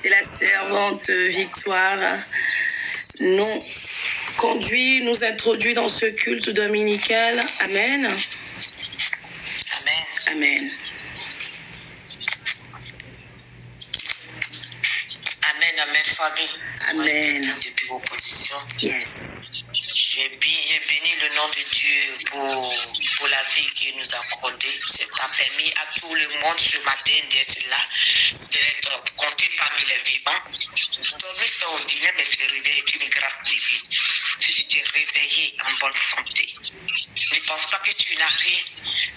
c'est la servante Victoire, nous conduit, nous introduit dans ce culte dominical. Amen. Amen. Amen. Amen, amen, famille. Amen. Depuis vos positions. Yes. J'ai béni le nom de Dieu pour la vie qu'il nous a accordée. C'est pas permis à tout le monde ce matin d'être là, d'être compté parmi les vivants. Aujourd'hui, c'est ordinaire, mais se réveiller est une grâce divine. Si tu t'es réveillé en bonne santé, ne pense pas que tu n'as rien.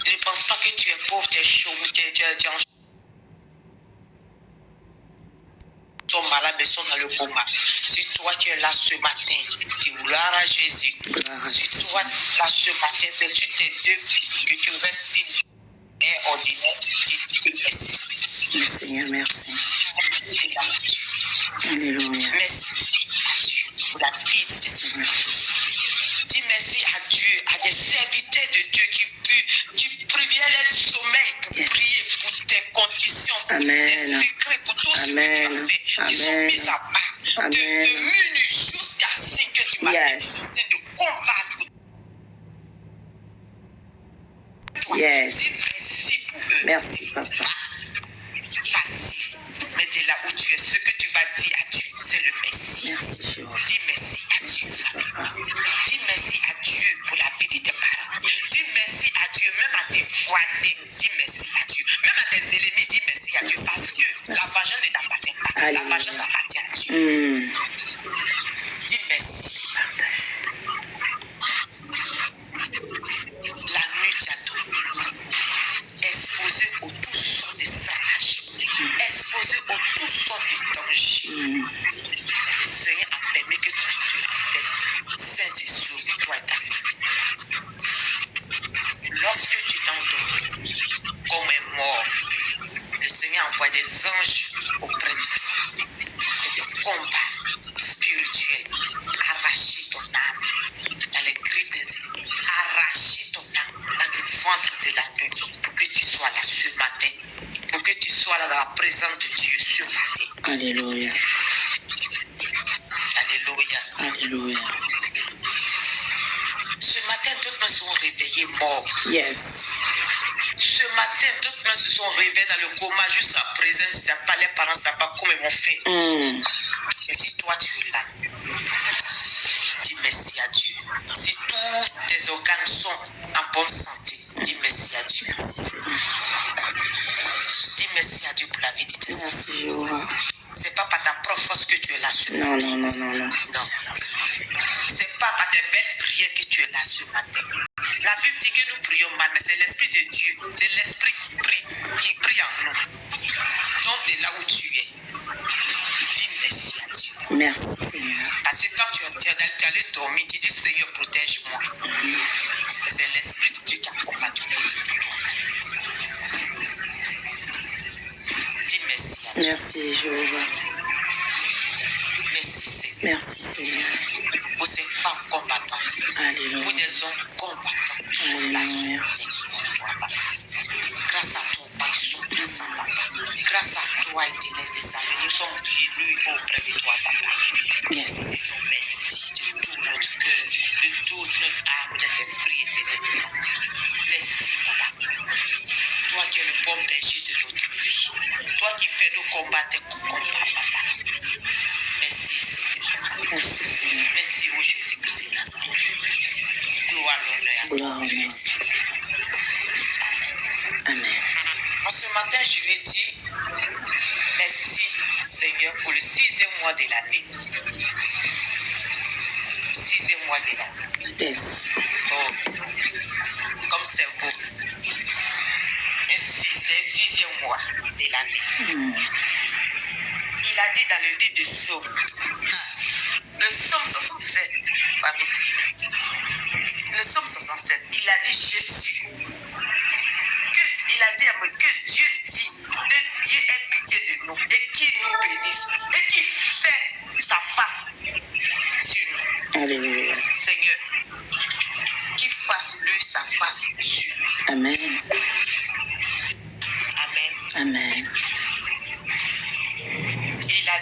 Ne pense pas que tu es pauvre, tu es chaud, tu es en sont malades, mais sont dans le coma. Si toi tu es là ce matin, dis gloire à Jésus. Si toi là ce matin, c'est sur tes deux que tu respires ordinaire, dis merci. Le Seigneur, merci. Alléluia. Merci à Dieu pour la vie de Seigneur Jésus. Dis merci à Dieu, à des serviteurs de Dieu qui privaient le sommeil pour prier pour tes conditions, pour tes secrets, pour tout ce que tu as fait, qui sont mis à part de minuit jusqu'à 5 heures du matin, de combattre. Yes. Dis merci pour eux. Merci, papa. Facile. Mais de là où tu es, ce que tu vas dire à Dieu, c'est le merci. Merci, Jéhovah. Dis merci à Dieu. Dis merci à Dieu pour la vie de tes parents. Dis merci à Dieu, même à tes voisins. Dis merci à Dieu. Même à tes ennemis, dis merci à Dieu. Parce que la vengeance ne t'appartient pas. La vengeance appartient à Dieu. Dis merci. La nuit, tu as dormi. Exposé aux toutes sortes de savages. Exposé aux toutes sortes de dangers. Mais le Seigneur a permis que tu te répètes saint Jésus, toi et ta famille. Lorsque tu t'endors comme un mort, le Seigneur envoie des anges auprès de toi et des combats spirituels. Arracher ton âme dans les griffes des ennemis. Arracher ton âme dans le ventre de la nuit pour que tu sois là ce matin. Pour que tu sois là dans la présence de Dieu ce matin. Alléluia. Alléluia. Alléluia. Ce matin, d'autres se sont réveillés morts. Yes. Ce matin, d'autres se sont réveillés dans le coma jusqu'à présent. Ils ne savent pas, les parents ne savent pas comment ils vont faire. Et si toi tu es là, dis merci à Dieu. Si tous tes organes sont en bonne santé, dis merci à Dieu. Dis merci à Dieu pour la vie de tes enfants. Merci, Jéhovah. C'est pas par ta propre force que tu es là ce matin. Non. C'est pas par tes belles prières que tu es là ce matin. La Bible dit que nous prions mal, mais c'est l'Esprit de Dieu. C'est l'Esprit qui prie en nous. Donc de là où tu es, dis merci à Dieu. Merci, Seigneur. Parce que quand tu allais dormir, tu dis Seigneur, protège-moi. C'est l'Esprit de Dieu qui accompagne toi. Dis merci à Dieu. Merci, Jéhovah. Merci Seigneur. Merci, Seigneur. Pour ces femmes combattantes. Alléluia. Pour des hommes combattants qui sont là sur toi, papa. Grâce à toi, ils sont présents, papa. Grâce à toi, éternel des amis, nous sommes venus auprès de toi, papa. Yes. Merci de tout notre cœur, de toute notre âme, de notre esprit, éternel des amis. Merci, papa. Toi qui es le bon berger de notre vie. Toi qui fais nos combats, tes combats, papa. Merci, Seigneur. Merci, Seigneur. Merci, ô Jésus-Christ de Nazareth. Gloire, l'honneur à toi. Merci. Amen. En ce matin, je vais dire merci, Seigneur, pour le 6e mois de l'année. 6e mois de l'année. Yes. Oh, comme c'est beau. C'est le 6e mois de l'année. Il a dit dans le livre de Psaume, le Psaume 67, famille. Le Psaume 67, il a dit Jésus. Il a dit que Dieu ait pitié de nous et qu'il nous bénisse et qu'il fait sa face sur nous. Alléluia. Seigneur, qu'il fasse lui sa face sur nous. Amen. Amen. Amen. Il a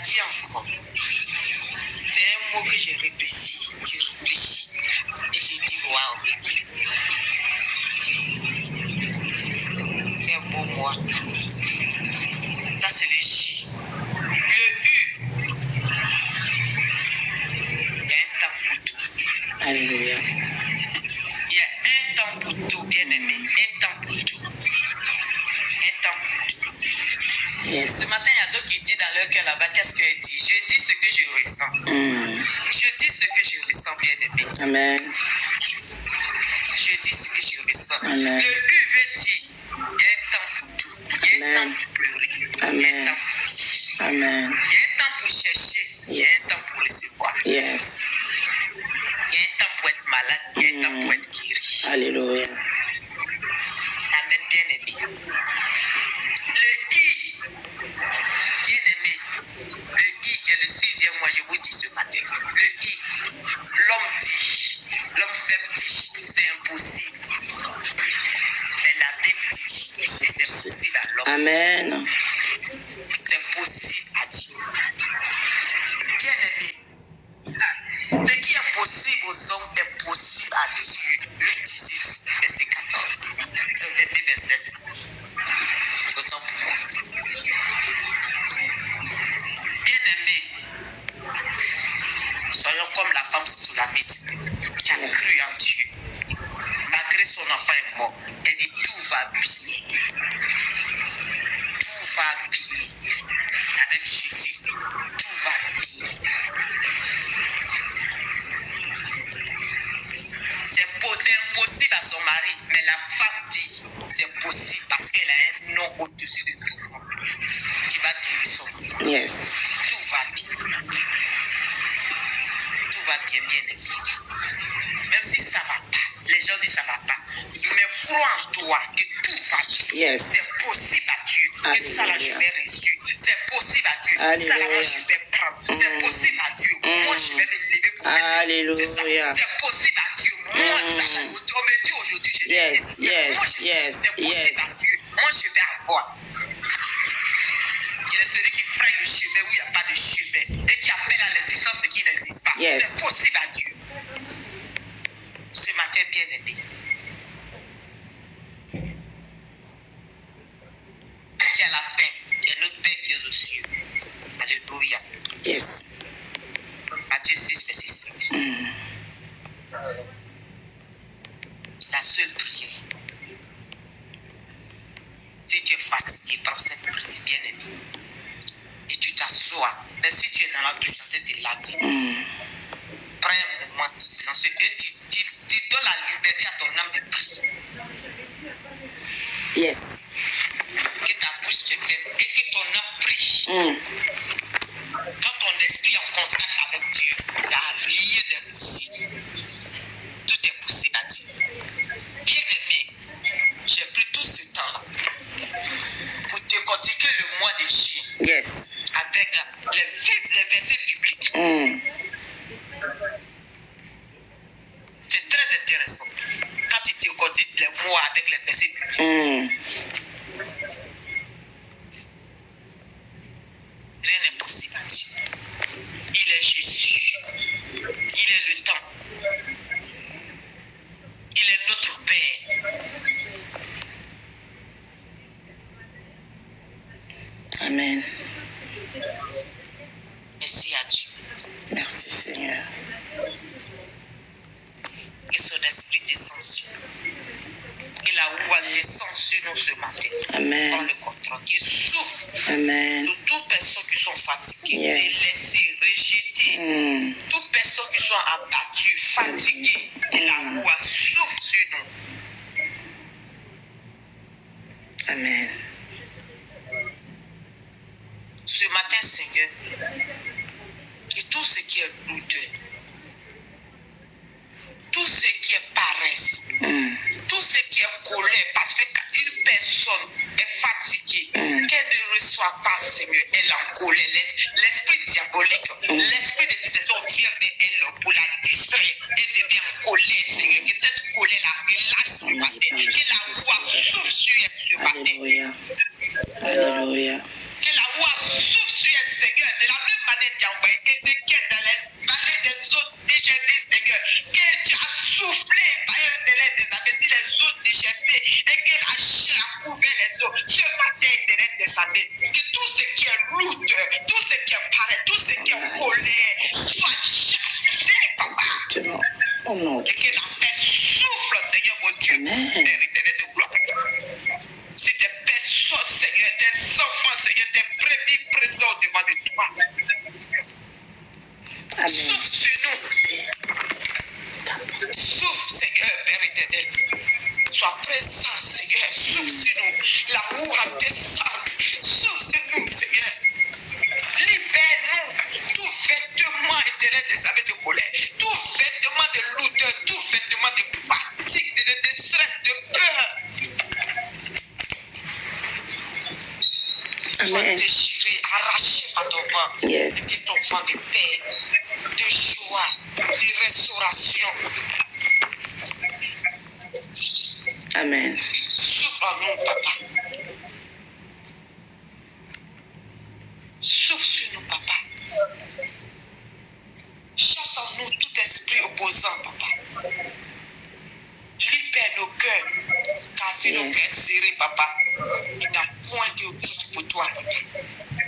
un beau mois. Ça, c'est le J. Le U, il y a un temps pour tout. Alléluia. Il y a un temps pour tout, bien-aimé. Un temps pour tout. Un temps pour tout. Yes. Ce matin, il y a d'autres qui disent dans leur cœur là-bas, qu'est-ce qu'elle dit? Je dis ce que je ressens. Je dis ce que je ressens, bien-aimé. Amen. Je dis ce que je ressens. Amen. Le U veut dire, il y a un temps pour tout. Il y a un temps pour pleurer. Amen. Il y a un temps pour dire. Amen. Il y a un temps pour chercher. Il y a un temps pour recevoir. Yes. Il y a un temps pour être malade. Il y a un temps pour être guéri. Alléluia. Amen, bien-aimé. Le I, bien-aimé, le I, qui est le 6e mois, je vous dis ce matin. Le I, l'homme faible dit, c'est impossible. Mais la Bible dit, c'est possible à l'homme. Amen. C'est possible à Dieu. Bien-aimé, ce qui est possible aux hommes est possible à Dieu. Luc 18, verset 14, verset 27. Autant pour moi. Bien-aimé, soyons comme la femme Soulamite qui a cru en Dieu. Malgré son enfant est mort, elle dit tout va bien. Tout va bien. Avec Jésus, tout va bien. C'est impossible à son mari, mais la femme dit c'est possible parce qu'elle a un nom au-dessus de tout le monde qui va guérir son enfant. Yes. Tout va bien. Tout va bien, bien aimé. Même si ça va pas, les gens disent ça va pas. Mais crois en toi que tout va bien. Yes. C'est possible à Dieu. Que ça là, je vais reçu. C'est possible à Dieu. Alléluia. Ça là, moi, je vais prendre. C'est possible à Dieu. Moi, je vais me lever pour faire. Alléluia. C'est ça. C'est possible à Dieu. Moi, ça là, on me dit aujourd'hui, je vais Yes, yes, moi, je dis, yes, c'est possible yes. à Dieu. Moi, je vais avoir. Il est celui qui fraye le chemin où il n'y a pas de chemin et qui appelle à l'existence ce qui n'existe pas. Yes. C'est possible à Dieu. Ce matin, bien-aimé. Qui est à la fin, il y a notre Père qui est aux cieux. Alléluia. Yes. Matthieu 6, verset 5. La seule prière. Si tu es fatigué, prends cette prière, bien-aimé. Et tu t'assois. Mais si tu es dans la douche, en train de laver, prends un moment silencieux et tu donnes la liberté à ton âme de prier. Yes. Que ta bouche te ferme et que ton âme prie. Quand ton esprit est en contact avec Dieu, il n'y a rien d'impossible. Tout est possible à Dieu. Bien-aimé, j'ai pris tout ce temps-là pour décortiquer le mois de juillet. Yes. Avec les versets bibliques. C'est très intéressant. Quand tu décortiques les mots avec les versets bibliques. Rien n'est possible à Dieu. Il est Jésus. Il est le temps. Il est notre Père. Amen. Merci à Dieu. Merci Seigneur. Que son esprit descend sur nous. Que la voix descend sur nous ce matin. Amen. Dans le contrôle. Qu'il souffle. Amen. De toutes personnes qui sont fatiguées, Yes. délaissées, rejetées. Toutes personnes qui sont abattues, fatiguées. Que la voix souffle sur nous. Amen. Ce matin, Seigneur, que tout ce qui est douteux, tout ce qui est paresse, tout ce qui est colère, parce que quand une personne est fatiguée, qu'elle ne reçoit pas, Seigneur, elle est en colère. L'esprit diabolique, l'esprit de déception vient vers elle pour la distraire. Elle devient en colère, Seigneur. Que cette colère-là relâche ce matin. Que la voix souffle sur elle ce matin. Alléluia. Alléluia. Que la voix souffle sur elle, Seigneur. De la même manière que tu as envoyé Ézéchiel dans les vallées des eaux déchaînées, Seigneur. Que tu as soufflé par un délai des abeilles sur les eaux déchaînées et que la chair a couvert les eaux. Ce matin, éternel des armées, que tout ce qui est lourd, tout ce qui est pareil, tout ce qui est colère, soit chassé, papa. Oh non. Et que la paix souffle, Seigneur mon Dieu, Père éternel de gloire. Si des personnes, Seigneur, des enfants, Seigneur, des brebis présents devant de toi. Amen. Souffle sur nous. Souffle, Seigneur, Père éternel. Sois présent, Seigneur. Souffle sur nous. La roue descend. Souffle sur nous, Seigneur. Libère-nous. Tout vêtement éternel des armées de colère. Tout vêtement de lourdeur. Tout vêtement de fatigue, de stress, de peur. Sois déchiré, arraché par ton vent. Yes. Et que ton vent de paix, de joie, de restauration. Amen. Souffle en nous, papa. Souffle sur nous, papa. Chasse en nous tout esprit opposant, papa. Libère nos cœurs. Car si nos cœurs serrés, papa, il n'y a point de doute pour toi, papa.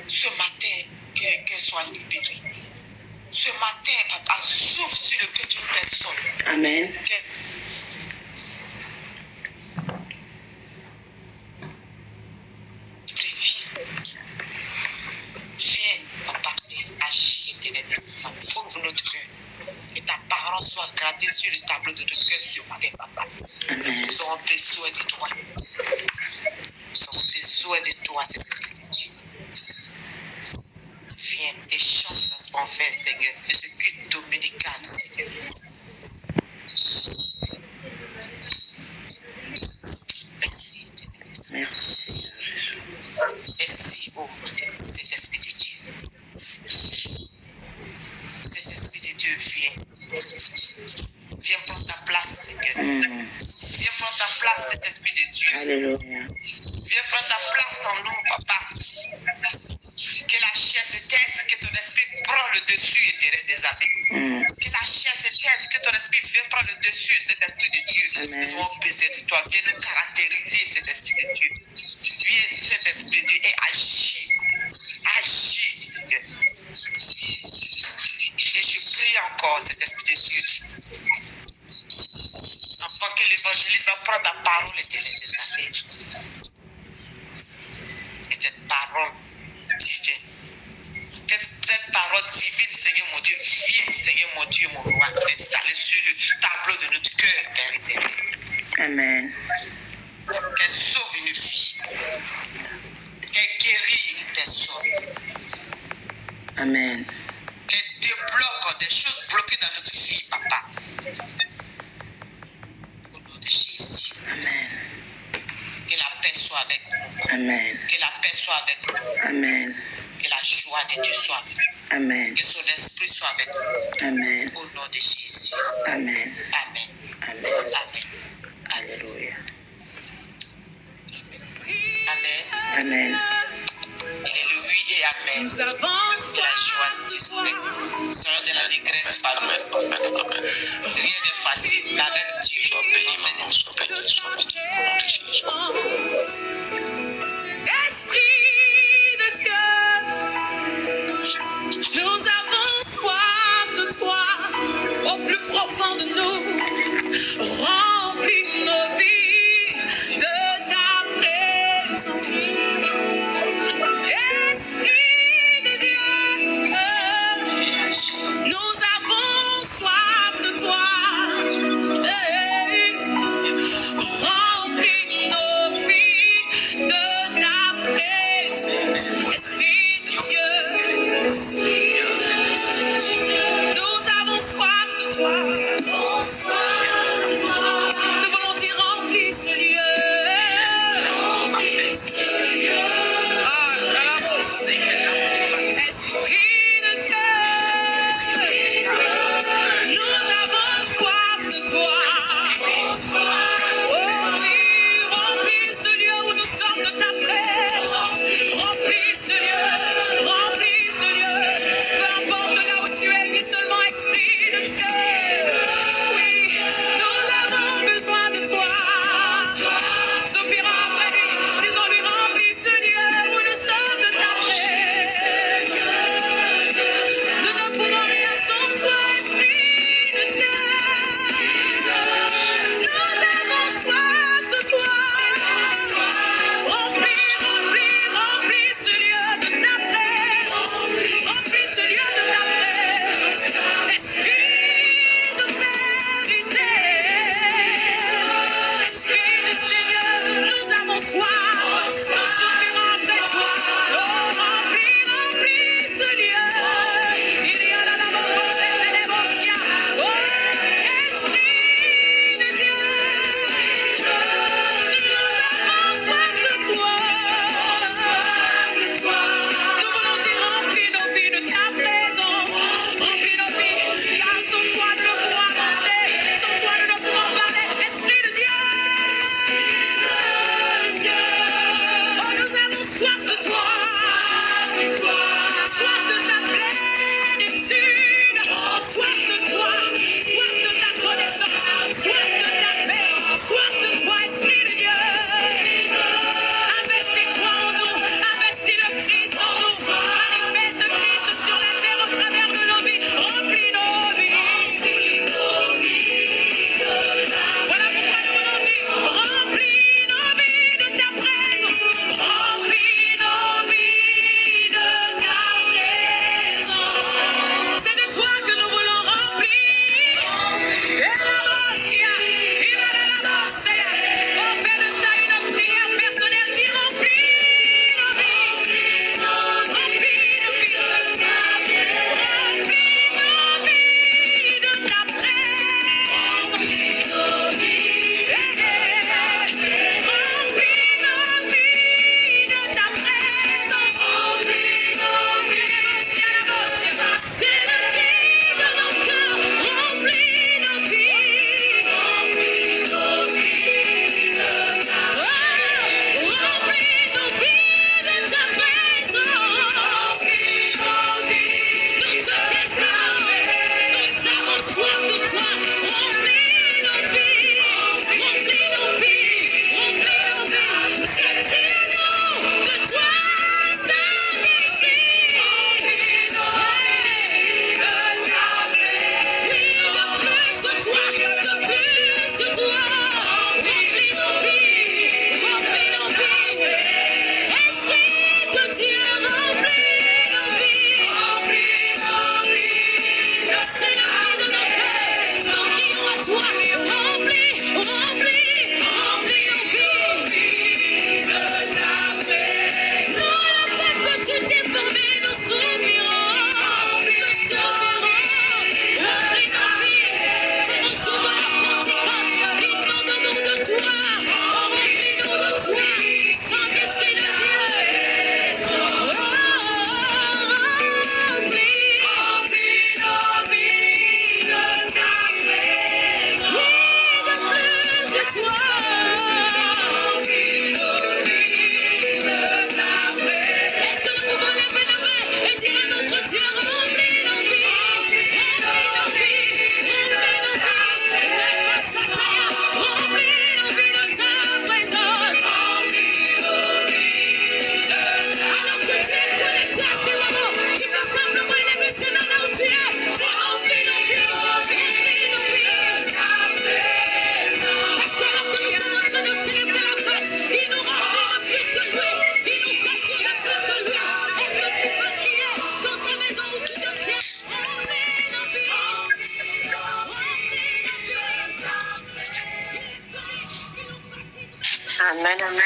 Ce matin, que le cœur soit libéré. Ce matin, papa, souffle sur le cœur d'une personne. Amen. Viens, papa, agis, éternel des saints. Ouvre notre cœur. Que ta parole soit gravée sur le tableau de notre cœur ce matin, papa. Amen. Nous avons besoin de toi. Nous avons besoin de toi, Seigneur de Dieu. Viens et change l'atmosphère, Seigneur, de ce culte dominical, Seigneur. Merci, éternel. Merci, Seigneur Jésus. Merci, oh mon Dieu, cet esprit de Dieu. Cet esprit de Dieu, viens. Viens prendre ta place, Seigneur. Viens prendre ta place, cet esprit de Dieu. Alléluia. Viens prendre ta place en nous, papa. Que la chair se taise, que ton esprit prend le dessus, éternel des amis. Que la chair se taise, que ton esprit vienne prendre le dessus, cet esprit de Dieu. Amen. Nous avons besoin de toi. Viens nous caractériser, cet esprit de Dieu. Viens, cet esprit de Dieu, et agis. Agis, Seigneur. Et je prie encore, cet esprit de Dieu. Afin que l'évangéliste va prendre ta parole, éternel des amis. Et cette parole divine. Que cette parole divine, Seigneur mon Dieu, vienne, Seigneur mon Dieu, mon roi, s'installer sur le tableau de notre cœur, Père éternel. Amen. Qu'elle sauve une vie. Qu'elle guérit une personne. Amen. Qu'elle débloque des choses bloquées dans notre vie, papa. Au nom de Jésus. Amen. Que la paix soit avec nous. Amen. Que la paix soit avec nous. Amen. Que la joie de Dieu soit avec nous. Amen. Que son esprit soit avec nous. Amen. Au nom de Jésus. Amen. Amen. Amen. Amen. Alléluia. Amen. Amen. Il est le oui et amen. Nous avons Et la joie de Dieu soit avec nous. Seigneur de la dégresse, pardon. Rien n'est facile avec Dieu. Sois béni, maman, sois béni, sois béni. Au nom de Jésus. Esprit de Dieu, nous avons soif de toi, au plus profond de nous. Remplis nos vies de ta présence. Esprit de Dieu, nous avons soif de toi. Remplis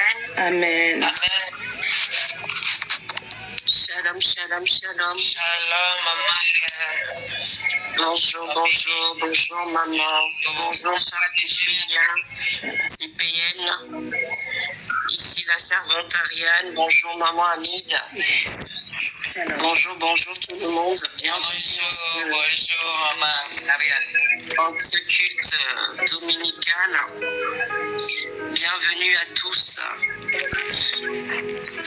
Amen. Amen. Shalom, shalom, shalom. Shalom, maman. Bonjour, bonjour, bonjour, maman. Bonjour, CPN. Ici la servante Ariane. Bonjour, maman Hamid. Bonjour, bonjour tout le monde. Bonjour, bonjour, maman Ariane. En ce culte dominical, bienvenue à tous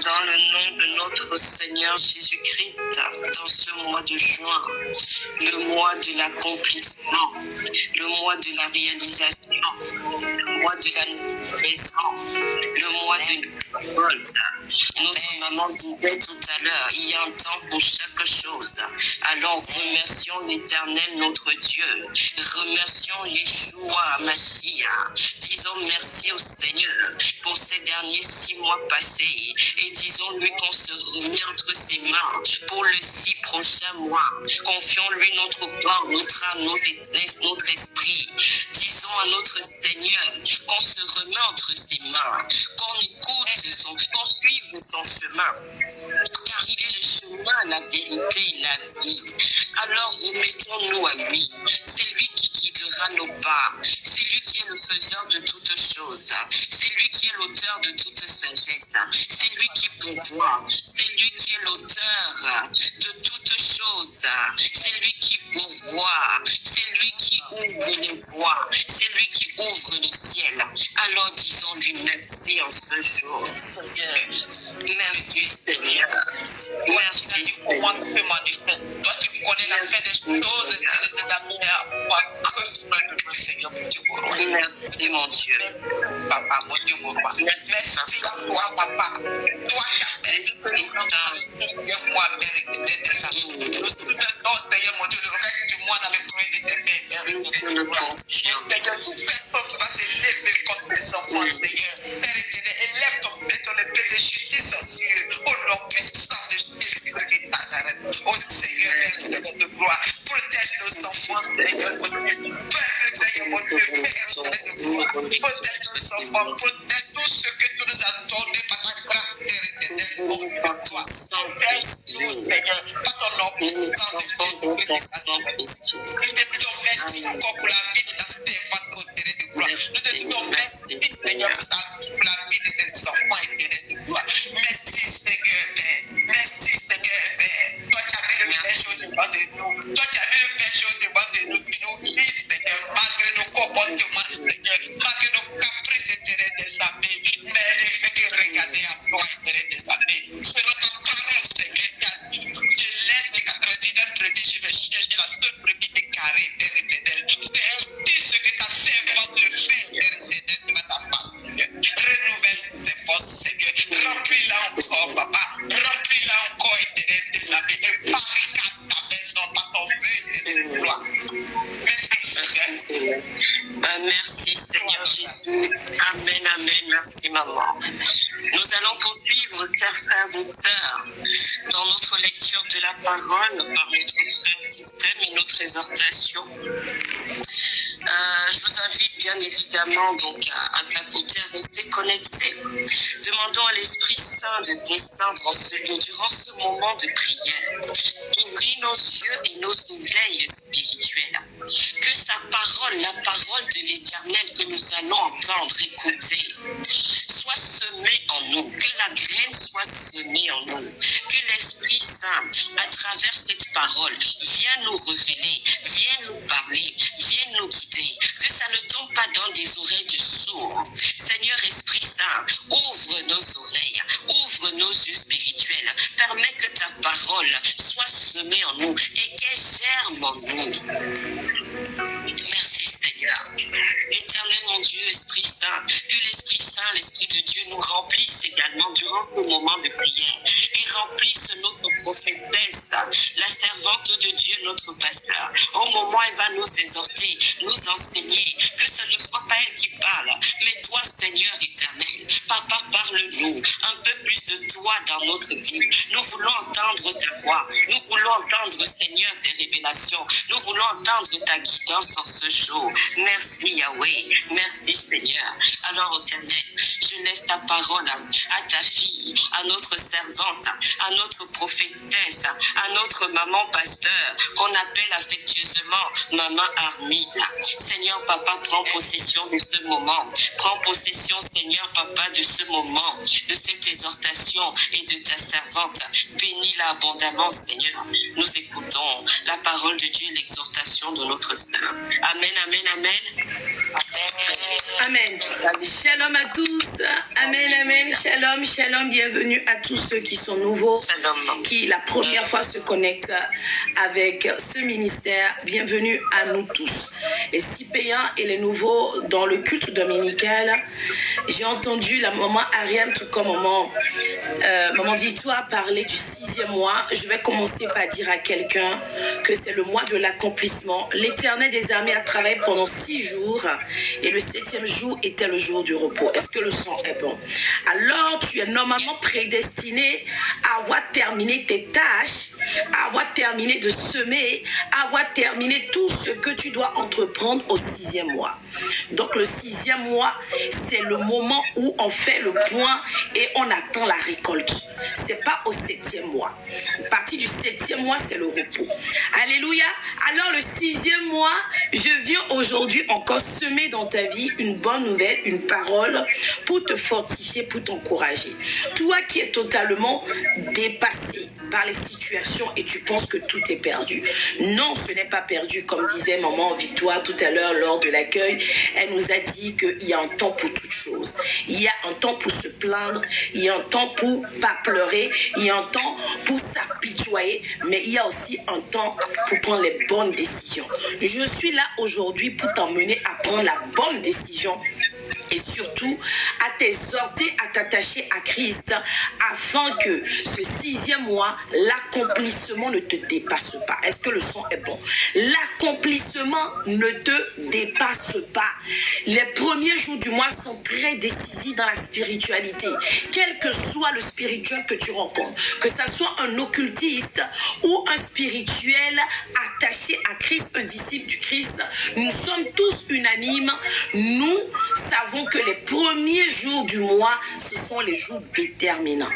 dans le nom de notre Seigneur Jésus-Christ dans ce mois de juin, le mois de l'accomplissement, le mois de la réalisation, le mois de la livraison, le mois de récolte. Notre maman disait tout à l'heure, il y a un temps pour chaque chose. Alors remercions l'Éternel notre Dieu. Remercions Yeshua Mashiach. Disons merci au Seigneur pour ces derniers 6 mois passés et disons-lui qu'on se remet entre ses mains pour les 6 prochains mois. Confions-lui notre corps, notre âme, notre esprit. Disons à notre Seigneur qu'on se remet entre ses mains, qu'on écoute qu'on suive son chemin. Car il est le chemin, la vérité et la vie. Alors remettons-nous à lui. C'est lui qui guidera nos pas. C'est lui qui est le faiseur de toutes choses. C'est lui qui est l'auteur de toute sagesse. C'est lui qui pourvoit. C'est lui qui est l'auteur de toutes choses. C'est lui qui pourvoit. C'est lui qui ouvre les voies. C'est lui qui ouvre le ciel. Alors disons-lui merci en ce jour. Merci Seigneur. Merci Seigneur. Toi, tu connais la fin des choses. Merci mon Dieu. Papa, mon Dieu, mon roi. Merci à toi, papa. Toi qui as permis que nous rencontrions moi mérité de ça. Nous souhaitons, Seigneur, mon Dieu, le reste du mois dans le creux de tes mains. Seigneur, toute personne qui va se lever contre tes enfants, Seigneur, Père éternel, élève ton épée de justice sur eux, au nom puissant de Jésus-Christ de Nazareth. Oh Seigneur, Père éternel de gloire, protège nos enfants, Seigneur, mon Dieu. Père, Seigneur, mon Dieu, Père éternel de gloire, protège nos enfants, protège tout ce que tu nous as donné par ta grâce, Père éternel, au nom de toi. Protège-nous, Seigneur, par ton nom puissant de Jésus-Christ. Nous te disons merci encore pour la vie de ta servante, au Père de gloire. Nous te disons merci, Seigneur, pour la vie de ces enfants, éternel de gloire. Merci, Seigneur, Père. Merci, Seigneur, Père. Toi, tu as mis le belles choses devant de nous. Toi, tu as mis le belles choses devant de nous. Tu nous guides, Seigneur, malgré nos comportements, Seigneur, malgré nos caprices, éternel de la vie. Mais ne fait que regarder à toi, éternel de la vie. C'est notre parole, Seigneur, qui a dit, je laisse les 99 brebis, je vais chercher la seule brebis égarée, Père éternel. C'est ainsi ce que ta servante le fait, Père éternel, de ta face, Seigneur. Renouvelle tes forces, Seigneur. Remplis-la encore, papa. Remplis-la encore, éternel de la vie. Et barricade ta maison par ton feu, éternel de gloire. Merci, Seigneur. Merci Seigneur Jésus. Amen, amen. Merci maman. Nous allons poursuivre, chers frères et sœurs, dans notre lecture de la parole par notre frère système et notre exhortation. Je vous invite bien évidemment donc à tapoter, à rester connectés. Demandons à l'Esprit Saint de descendre en ce lieu durant ce moment de prière, d'ouvrir nos yeux et nos oreilles spirituelles. Que sa parole, la parole de l'Éternel que nous allons entendre, écouter, soit semée en nous, que la graine soit semée en nous, que l'Esprit Saint, à travers cette parole, vienne nous révéler, vienne nous parler, vienne nous guider, que ça ne tombe pas dans des oreilles de sourds. Seigneur Esprit Saint, ouvre nos oreilles, ouvre nos yeux spirituels, permets que ta parole soit semée en nous et qu'elle germe en nous. Merci Seigneur. Éternel mon Dieu, Esprit Saint, que l'Esprit Saint, l'Esprit de Dieu nous remplisse également durant ce moment de prière et remplisse notre prophétesse, la servante de Dieu, notre pasteur. Au moment où elle va nous exhorter, nous enseigner, que ce ne soit pas elle qui parle, mais toi Seigneur éternel. Papa, parle-nous nous, un peu plus de toi dans notre vie. Nous voulons entendre ta voix. Nous voulons entendre, Seigneur, tes révélations. Nous voulons entendre ta guidance en ce jour. Merci Yahweh. Merci Seigneur. Alors, Éternel, je laisse ta parole à ta fille, à notre servante, à notre prophétesse, à notre maman pasteur, qu'on appelle affectueusement Maman Armide. Seigneur, Papa, prends possession de ce moment. Prends possession, Seigneur, Papa, de ce moment, de cette exhortation et de ta servante. Bénis-la abondamment, Seigneur. Nous écoutons la parole de Dieu et l'exhortation de notre sœur. Amen, amen, amen. Amen. Shalom à tous. Amen, amen. Shalom, shalom. Bienvenue à tous ceux qui sont nouveaux, Shalom. qui la première fois se connectent avec ce ministère. Bienvenue à nous tous, les Cypéens et les nouveaux dans le culte dominical. J'ai entendu la maman Ariane, tout comme maman Victoire, parler du 6e mois. Je vais commencer par dire à quelqu'un que c'est le mois de l'accomplissement. L'Éternel des armées a travaillé pendant 6 jours et le 7e jour était le jour du repos. Est-ce que le son est bon? Alors tu es normalement prédestiné à avoir terminé tes tâches, à avoir terminé de semer, à avoir terminé tout ce que tu dois entreprendre au 6e mois. Donc le 6e mois, c'est le moment où on fait le point et on attend la récolte. C'est pas au 7e mois. À partir du 7e mois, c'est le repos. Alléluia. Alors le 6e mois, je viens aujourd'hui encore semer dans ta vie une bonne nouvelle, une parole pour te fortifier, pour t'encourager. Toi qui es totalement dépassé par les situations et tu penses que tout est perdu. Non, ce n'est pas perdu, comme disait maman Victoire tout à l'heure lors de l'accueil. Elle nous a dit qu'il y a un temps pour toutes choses. Il y a un temps pour se plaindre, il y a un temps pour pas pleurer, il y a un temps pour s'apitoyer, mais il y a aussi un temps pour prendre les bonnes décisions. Je suis là aujourd'hui pour t'emmener à prendre la bonne décision et surtout à t'exhorter à t'attacher à Christ afin que ce 6e mois, l'accomplissement ne te dépasse pas. Est-ce que le son est bon? L'accomplissement ne te dépasse pas. Les premiers jours du mois sont très décisifs dans la spiritualité. Quel que soit le spirituel que tu rencontres, que ça soit un occultiste ou un spirituel attaché à Christ, un disciple du Christ, nous sommes tous unanimes. Nous savons que les premiers jours du mois, ce sont les jours déterminants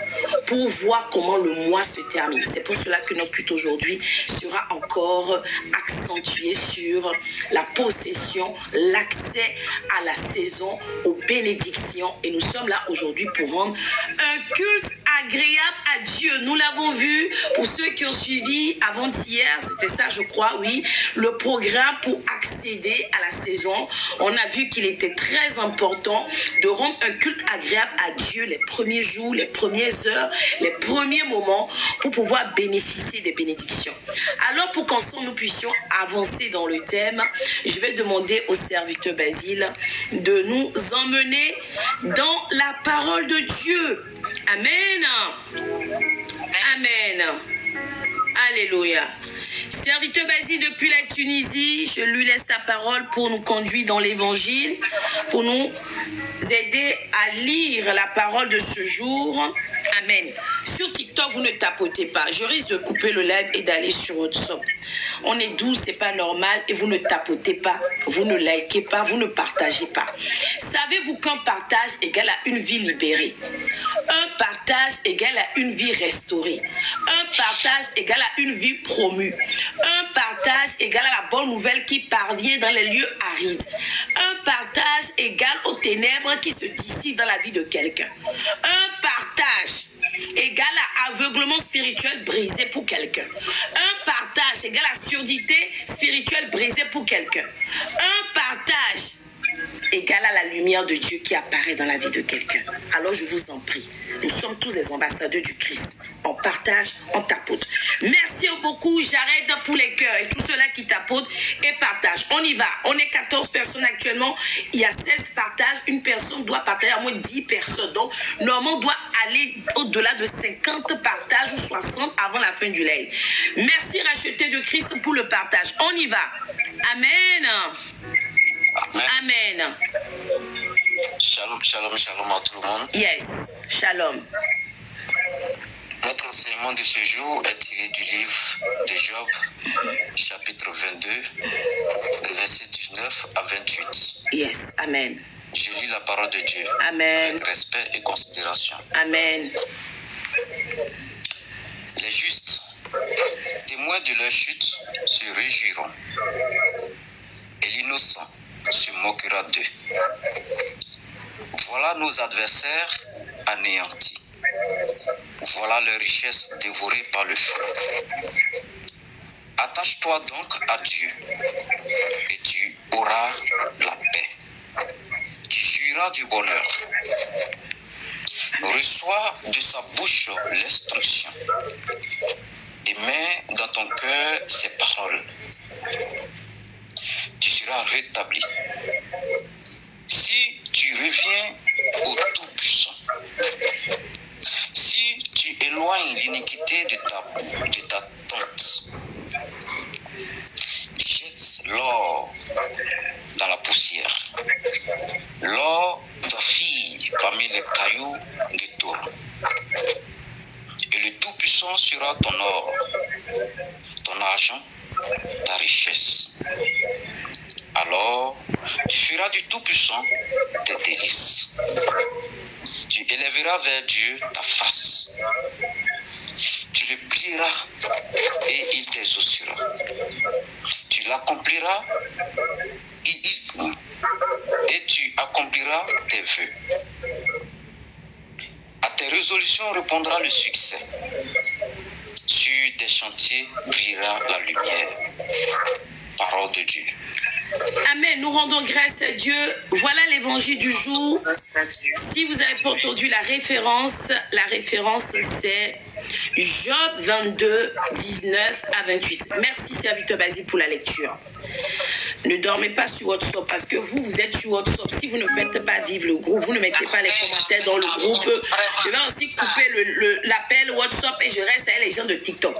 pour voir comment le mois se termine. C'est pour cela que notre culte aujourd'hui sera encore accentué sur la possession, l'accès à la saison, aux bénédictions. Et nous sommes là aujourd'hui pour rendre un culte agréable à Dieu. Nous l'avons vu pour ceux qui ont suivi avant-hier, c'était ça je crois, oui, le programme pour accéder à la saison. On a vu qu'il était très important de rendre un culte agréable à Dieu les premiers jours, les premières heures, les premiers moments pour pouvoir bénéficier des bénédictions. Alors pour qu'ensemble nous puissions avancer dans le thème, je vais demander au serviteur Basile de nous emmener dans la parole de Dieu. Amen. Amen. Alléluia. Serviteur Basile depuis la Tunisie, je lui laisse la parole pour nous conduire dans l'évangile, pour nous aider à lire la parole de ce jour. Amen. Sur TikTok, vous ne tapotez pas. Je risque de couper le live et d'aller sur WhatsApp. On est 12, c'est pas normal et vous ne tapotez pas, vous ne likez pas, vous ne partagez pas. Savez-vous qu'un partage égale à une vie libérée? Un partage égale à une vie restaurée. Un partage égale à une vie promue. Un partage égale à la bonne nouvelle qui parvient dans les lieux arides. Un partage égale aux ténèbres qui se dissipent dans la vie de quelqu'un. Un partage égale à aveuglement spirituel brisé pour quelqu'un. Un partage égale à surdité spirituelle brisée pour quelqu'un. Un partage égale à la lumière de Dieu qui apparaît dans la vie de quelqu'un. Alors je vous en prie, nous sommes tous des ambassadeurs du Christ. On partage, on tapote. Merci beaucoup, j'arrête pour les cœurs et tous ceux-là qui tapotent et partagent. On y va, on est 14 personnes actuellement, il y a 16 partages, une personne doit partager à moins de 10 personnes. Donc, normalement, on doit aller au-delà de 50 partages ou 60 avant la fin du live. Merci, racheté de Christ, pour le partage. On y va. Amen. Amen. Shalom, shalom, shalom à tout le monde. Yes, shalom. Notre enseignement de ce jour est tiré du livre de Job, chapitre 22, versets 19 à 28. Yes, amen. Je lis la parole de Dieu Amen. avec respect et considération. Amen. Les justes, témoins de leur chute, se réjouiront, et l'innocent se moquera d'eux. Voilà nos adversaires anéantis. Voilà leur richesse dévorée par le feu. Attache-toi donc à Dieu, et tu auras la paix. Tu jouiras du bonheur. Reçois de sa bouche l'instruction, et mets dans ton cœur ses paroles. Tu seras rétabli. Si tu reviens au Tout-Puissant, si tu éloignes l'iniquité de ta tente, jette l'or dans la poussière. L'or vacille parmi les cailloux de Tour. Et le Tout-Puissant sera ton or, ton argent, ta richesse. Alors, tu feras du Tout-Puissant tes délices. Tu élèveras vers Dieu ta face. Tu le plieras et il t'exaucera. Tu l'accompliras et tu accompliras tes vœux. À tes résolutions répondra le succès. Sur tes chantiers brillera la lumière. Parole de Dieu. Amen. Nous rendons grâce à Dieu. Voilà l'évangile du jour. Si vous n'avez pas entendu la référence c'est Job 22, 19 à 28. Merci serviteur Basile pour la lecture. Ne dormez pas sur WhatsApp parce que vous êtes sur WhatsApp. Si vous ne faites pas vivre le groupe, vous ne mettez pas les commentaires dans le groupe, je vais aussi couper l'appel WhatsApp et je reste avec les gens de TikTok.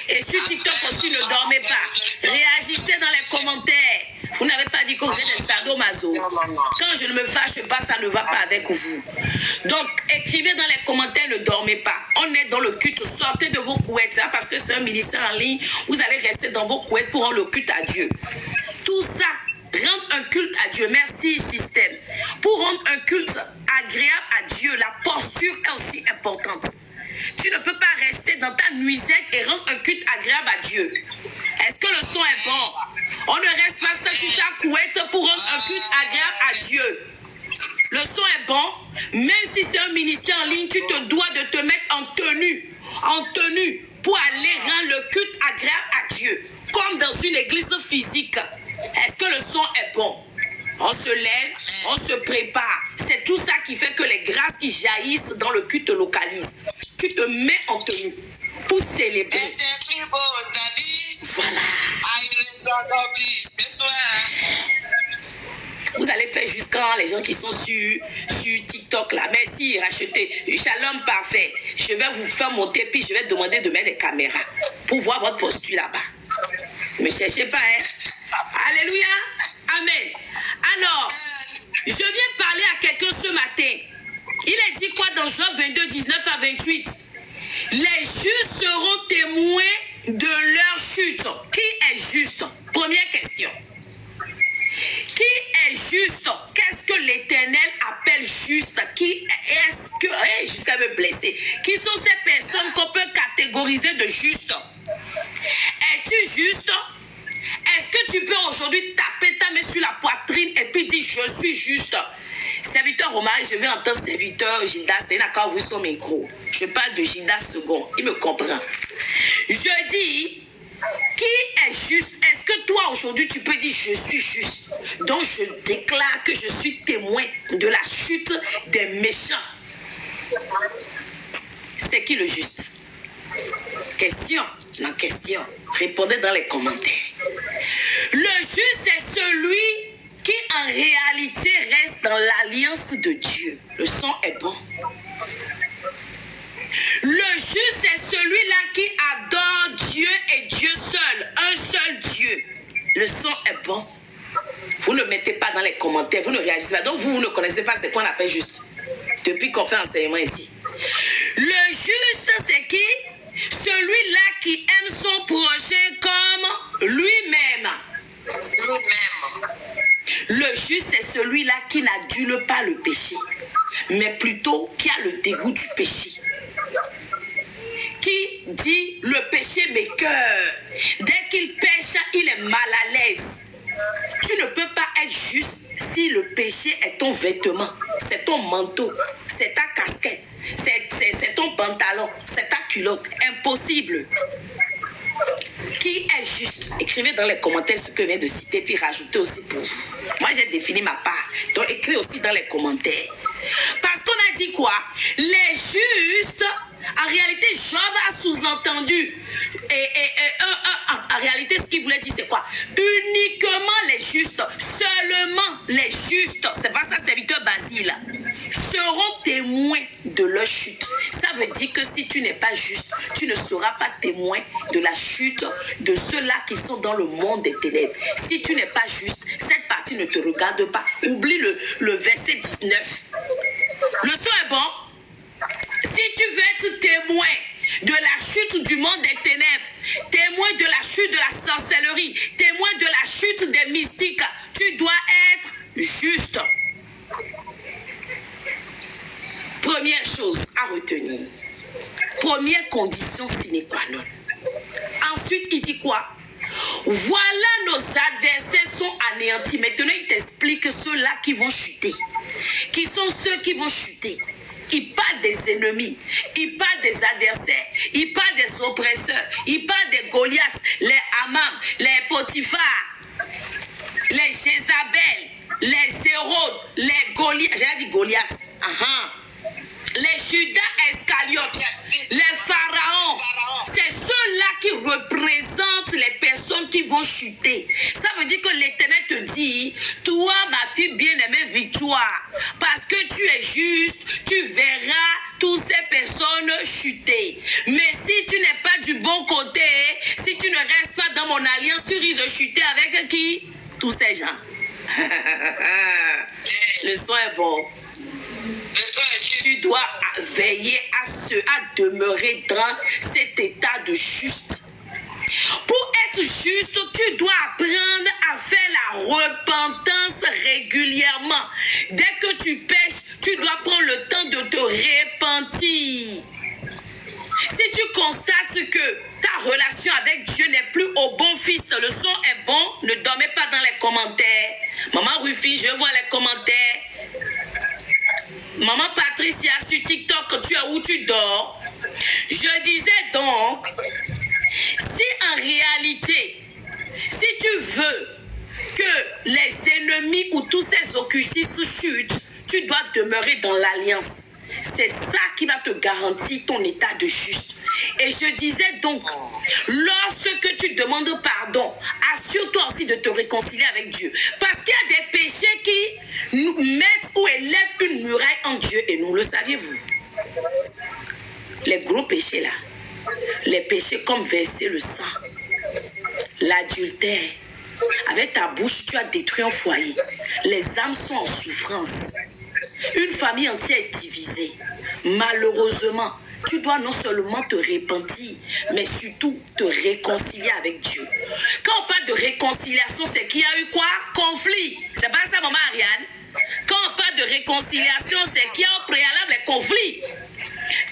Et sur TikTok aussi, ne dormez pas. Réagissez dans les commentaires. Vous n'avez pas dit que vous êtes des sadomaso. Quand je ne me fâche pas, ça ne va pas avec vous. Donc, écrivez dans les commentaires, ne dormez pas. On est dans le culte, sortez de vos couettes. Hein, parce que c'est un ministère en ligne. Vous allez rester dans vos couettes pour rendre le culte à Dieu. Tout ça, rendre un culte à Dieu. Merci, système. Pour rendre un culte agréable à Dieu, la posture est aussi importante. Tu ne peux pas rester dans ta nuisette et rendre un culte agréable à Dieu. Est-ce que le son est bon? On ne reste pas seul sur sa couette pour rendre un culte agréable à Dieu. Le son est bon, même si c'est un ministère en ligne, tu te dois de te mettre en tenue pour aller rendre le culte agréable à Dieu, comme dans une église physique. Est-ce que le son est bon? On se lève, on se prépare. C'est tout ça qui fait que les grâces qui jaillissent dans le culte localisent. Tu te mets en tenue pour célébrer. Voilà. Vous allez faire jusqu'à les gens qui sont sur TikTok là. Merci, rachetez. Shalom parfait. Je vais vous faire monter, puis je vais demander de mettre des caméras pour voir votre posture là-bas. Ne me cherchez pas, hein. Alléluia. Amen. Alors, je viens parler à quelqu'un ce matin. Il est dit quoi dans Job 22, 19 à 28? Les justes seront témoins de leur chute. Qui est juste? Première question. Qui est juste? Qu'est-ce que l'Éternel appelle juste? Qui est-ce que... jusqu'à me blesser. Qui sont ces personnes qu'on peut catégoriser de juste? Es-tu juste? Est-ce que tu peux aujourd'hui taper ta main sur la poitrine et puis dire je suis juste? Serviteur Romari, je vais entendre serviteur Gildas, c'est là quand vous son micro. Je parle de Gildas second, il me comprend. Je dis, qui est juste? Est-ce que toi aujourd'hui tu peux dire je suis juste? Donc je déclare que je suis témoin de la chute des méchants. C'est qui le juste? Question, la question. Répondez dans les commentaires. Le juste, c'est celui qui en réalité reste dans l'alliance de Dieu. Le son est bon. Le juste, c'est celui-là qui adore Dieu et Dieu seul. Un seul Dieu. Le son est bon. Vous ne mettez pas dans les commentaires, vous ne réagissez pas. Donc vous ne connaissez pas ce qu'on appelle juste. Depuis qu'on fait enseignement ici. Le juste, c'est qui? Celui-là qui aime son prochain comme lui-même. Le juste, c'est celui-là qui n'adule pas le péché, mais plutôt qui a le dégoût du péché. Qui dit le péché m'écoeure. Dès qu'il pêche, il est mal à l'aise. Tu ne peux pas être juste si le péché est ton vêtement, c'est ton manteau, c'est ta casquette, c'est ton pantalon, c'est ta culotte. Impossible. Qui est juste? Écrivez dans les commentaires ce que je viens de citer, puis rajoutez aussi pour vous. Moi, j'ai défini ma part. Donc, écrivez aussi dans les commentaires. Parce qu'on a dit quoi? Les justes, en réalité, Job a sous-entendu. En réalité, ce qu'il voulait dire, c'est quoi? Uniquement les justes, seulement les justes, c'est pas ça, serviteur Basile, seront témoins de leur chute. Ça veut dire que si tu n'es pas juste, tu ne seras pas témoin de la chute de ceux-là qui sont dans le monde des ténèbres. Si tu n'es pas juste, cette partie ne te regarde pas. Oublie le verset 19. Le son est bon? Si tu veux être témoin de la chute du monde des ténèbres, témoin de la chute de la sorcellerie, témoin de la chute des mystiques, tu dois être juste. Première chose à retenir. Première condition sine qua non. Ensuite, il dit quoi? Voilà, nos adversaires sont anéantis. Maintenant, il t'explique ceux-là qui vont chuter. Qui sont ceux qui vont chuter? Il parle des ennemis, il parle des adversaires, il parle des oppresseurs, il parle des Goliaths, les Amam, les Potiphar, les Jézabel, les Hérode, les Goliaths, j'ai dit Goliath, les Judas Iscariotes, les pharaons. C'est ceux-là qui représentent les personnes qui vont chuter. Ça veut dire que l'Éternel te dit, toi, ma fille bien-aimée, victoire. Parce que tu es juste, tu verras toutes ces personnes chuter. Mais si tu n'es pas du bon côté, si tu ne restes pas dans mon alliance, tu risques de chuter avec qui? Tous ces gens. Le son est bon. Tu dois veiller à demeurer dans cet état de juste. Pour être juste, tu dois apprendre à faire la repentance régulièrement. Dès que tu pêches, tu dois prendre le temps de te repentir. Si tu constates que ta relation avec Dieu n'est plus au bon fils, le son est bon, ne dormez pas dans les commentaires. Maman Rufi, je vois les commentaires. Maman Patricia sur TikTok, tu es où tu dors? Je disais donc, si en réalité, si tu veux que les ennemis ou tous ces occultistes chutent, tu dois demeurer dans l'alliance. C'est ça qui va te garantir ton état de juste. Et je disais donc, lorsque tu demandes pardon, assure-toi aussi de te réconcilier avec Dieu. Parce qu'il y a des péchés qui nous mettent ou élèvent une muraille entre Dieu et nous. Le saviez-vous? Les gros péchés là. Les péchés comme verser le sang, l'adultère. Avec ta bouche, tu as détruit un foyer. Les âmes sont en souffrance. Une famille entière est divisée. Malheureusement, tu dois non seulement te repentir, mais surtout te réconcilier avec Dieu. Quand on parle de réconciliation, c'est qu'il y a eu quoi? Conflit. C'est pas ça, maman Ariane? Quand on parle de réconciliation, c'est qu'il y a au préalable les conflits.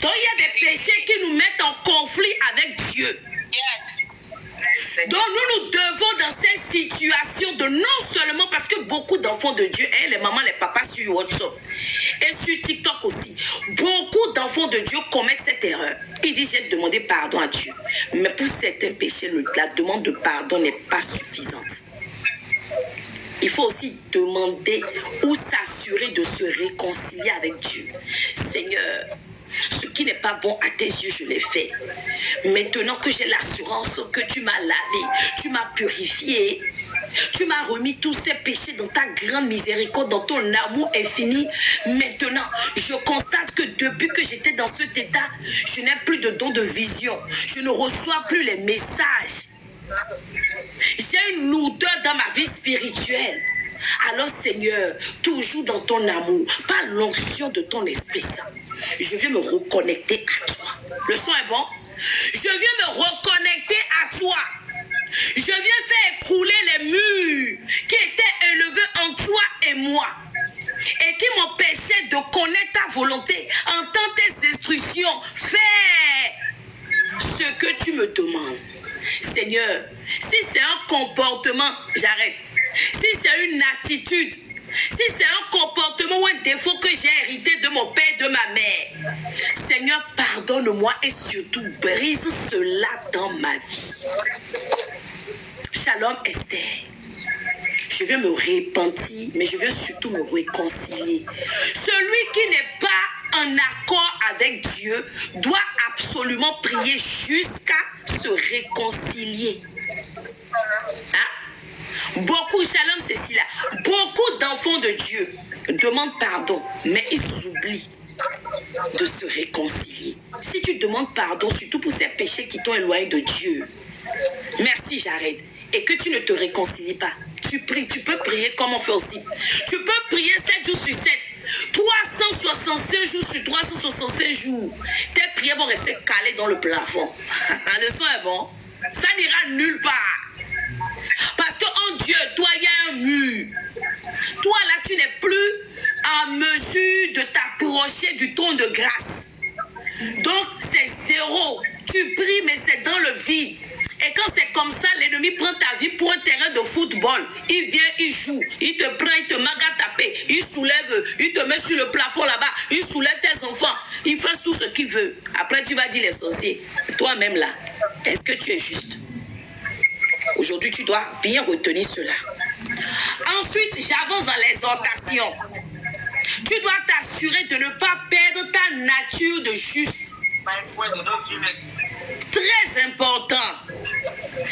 Donc, il y a des péchés qui nous mettent en conflit avec Dieu. Donc nous devons dans ces situations de non seulement parce que beaucoup d'enfants de Dieu, les mamans, les papas sur WhatsApp et sur TikTok aussi, beaucoup d'enfants de Dieu commettent cette erreur. Ils disent j'ai demandé pardon à Dieu. Mais pour certains péchés, la demande de pardon n'est pas suffisante. Il faut aussi demander ou s'assurer de se réconcilier avec Dieu. Seigneur, ce qui n'est pas bon à tes yeux, je l'ai fait. Maintenant que j'ai l'assurance que tu m'as lavé, tu m'as purifié, tu m'as remis tous ces péchés dans ta grande miséricorde, dans ton amour infini. Maintenant, je constate que depuis que j'étais dans cet état, je n'ai plus de don de vision. Je ne reçois plus les messages. J'ai une lourdeur dans ma vie spirituelle. Alors Seigneur, toujours dans ton amour, par l'onction de ton Esprit Saint, je viens me reconnecter à toi. Le son est bon? Je viens me reconnecter à toi. Je viens faire écrouler les murs qui étaient élevés entre toi et moi et qui m'empêchaient de connaître ta volonté, entendre tes instructions, faire ce que tu me demandes. Seigneur, si c'est un comportement, j'arrête. Si c'est une attitude, si c'est un comportement ou un défaut que j'ai hérité de mon père et de ma mère, Seigneur, pardonne-moi et surtout brise cela dans ma vie. Shalom Esther. Je viens me repentir, mais je viens surtout me réconcilier. Celui qui n'est pas en accord avec Dieu doit absolument prier jusqu'à se réconcilier. Hein? Beaucoup, shalom Cécilia, beaucoup d'enfants de Dieu demandent pardon, mais ils oublient de se réconcilier. Si tu demandes pardon, surtout pour ces péchés qui t'ont éloigné de Dieu, merci, j'arrête. Et que tu ne te réconcilies pas, tu pries, tu peux prier comme on fait aussi. Tu peux prier 7 jours sur 7, 365 jours sur 365 jours. Tes prières vont rester calées dans le plafond. Le son est bon. Ça n'ira nulle part. Parce qu'en Dieu, toi, il y a un mur. Toi, là, tu n'es plus en mesure de t'approcher du trône de grâce. Donc, c'est zéro. Tu pries, mais c'est dans le vide. Et quand c'est comme ça, l'ennemi prend ta vie pour un terrain de football. Il vient, il joue, il te prend, il te marque à taper, il soulève, il te met sur le plafond là-bas, il soulève tes enfants, il fait tout ce qu'il veut. Après, tu vas dire les sorciers, toi-même là, est-ce que tu es juste? Aujourd'hui, tu dois bien retenir cela. Ensuite, j'avance dans l'exhortation. Tu dois t'assurer de ne pas perdre ta nature de juste. Très important.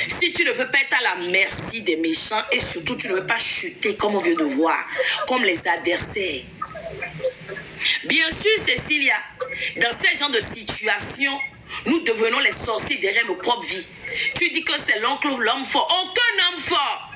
Si tu ne veux pas être à la merci des méchants et surtout tu ne veux pas chuter comme on vient de voir, comme les adversaires. Bien sûr, Cécilia, dans ce genre de situation, nous devenons les sorciers derrière nos propres vies. Tu dis que c'est l'oncle ou l'homme fort. Aucun homme fort.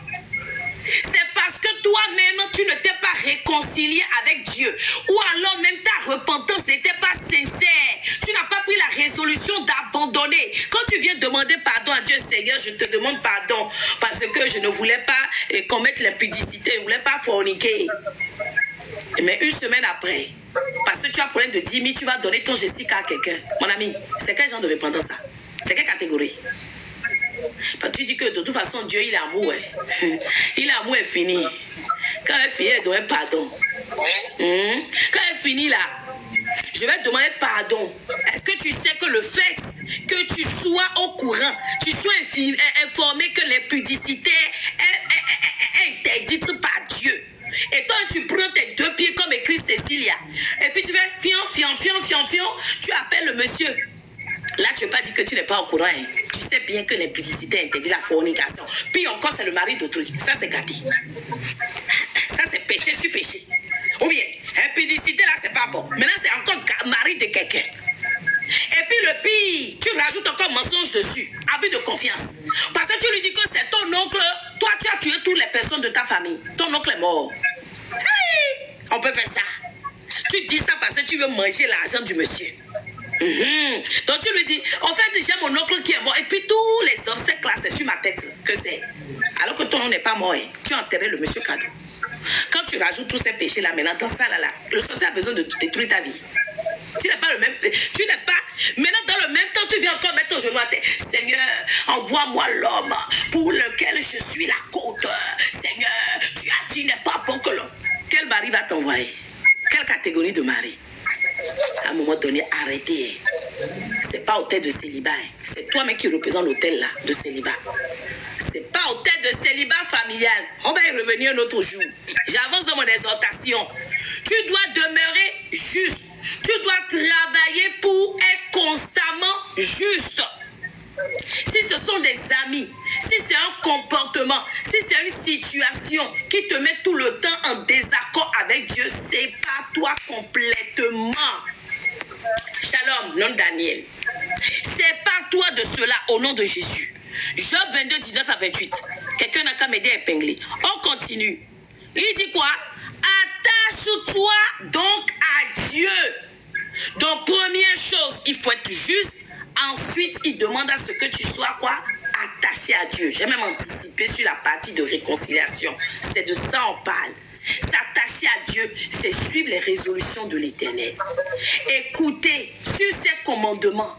C'est parce que toi-même, tu ne t'es pas réconcilié avec Dieu. Ou alors même ta repentance n'était pas sincère. Tu n'as pas pris la résolution d'abandonner. Quand tu viens demander pardon à Dieu, Seigneur, je te demande pardon parce que je ne voulais pas commettre l'impudicité, je ne voulais pas forniquer. Mais une semaine après, parce que tu as problème de 10 000, tu vas donner ton Jessica à quelqu'un. Mon ami, c'est quel genre de repentance ça? C'est quelle catégorie? Parce que tu dis que de toute façon, Dieu, il est amour. Hein. Il est amour est fini. Quand elle finit, elle doit pardon. Quand elle finit là, je vais te demander pardon. Est-ce que tu sais que le fait que tu sois au courant, tu sois informé que l'impudicité est interdite par Dieu? Et toi, tu prends tes 2 pieds comme écrit Cécilia. Et puis tu vas fion, tu appelles le monsieur. Là, tu ne veux pas dire que tu n'es pas au courant. Hein. Tu sais bien que l'impudicité interdit la fornication. Puis encore, c'est le mari d'autrui. Ça, c'est gâté. Ça, c'est péché sur péché. Ou bien, impudicité, là, c'est pas bon. Maintenant, c'est encore mari de quelqu'un. Et puis le pire, tu rajoutes encore mensonge dessus. Abus de confiance. Parce que tu lui dis que c'est ton oncle. Toi, tu as tué toutes les personnes de ta famille. Ton oncle est mort. Hey, on peut faire ça. Tu dis ça parce que tu veux manger l'argent du monsieur. Donc tu lui dis, en fait j'ai mon oncle qui est mort. Et puis tous les obsèques là, c'est sur ma tête que c'est. Alors que ton oncle n'est pas mort. Hein. Tu as enterré le monsieur cadeau. Quand tu rajoutes tous ces péchés là, maintenant dans ça là, le sorcier a besoin de détruire ta vie. Tu n'es pas le même. Tu n'es pas. Maintenant dans le même temps, tu viens encore mettre ton genou à terre. Seigneur, envoie-moi l'homme pour lequel je suis la côte. Seigneur, tu as dit n'est pas bon que l'homme. Quel mari va t'envoyer? Quelle catégorie de mari? À un moment donné, arrêtez. C'est pas hôtel de célibat. C'est toi-même qui représente l'hôtel là de célibat. C'est pas hôtel de célibat familial. On va y revenir un autre jour. J'avance dans mon exhortation. Tu dois demeurer juste. Tu dois travailler pour être constamment juste. Si ce sont des amis, si c'est un comportement, si c'est une situation qui te met tout le temps en désaccord avec Dieu, c'est pas toi complètement. Shalom, nom de Daniel. C'est pas toi de cela au nom de Jésus. Job 22, 19 à 28. Quelqu'un n'a qu'à m'aider à épingler. On continue. Il dit quoi? Attache-toi donc à Dieu. Donc, première chose, il faut être juste. Ensuite, il demande à ce que tu sois quoi? Attaché à Dieu. J'ai même anticipé sur la partie de réconciliation. C'est de ça on parle. S'attacher à Dieu, c'est suivre les résolutions de l'Éternel. Écouter sur ses commandements.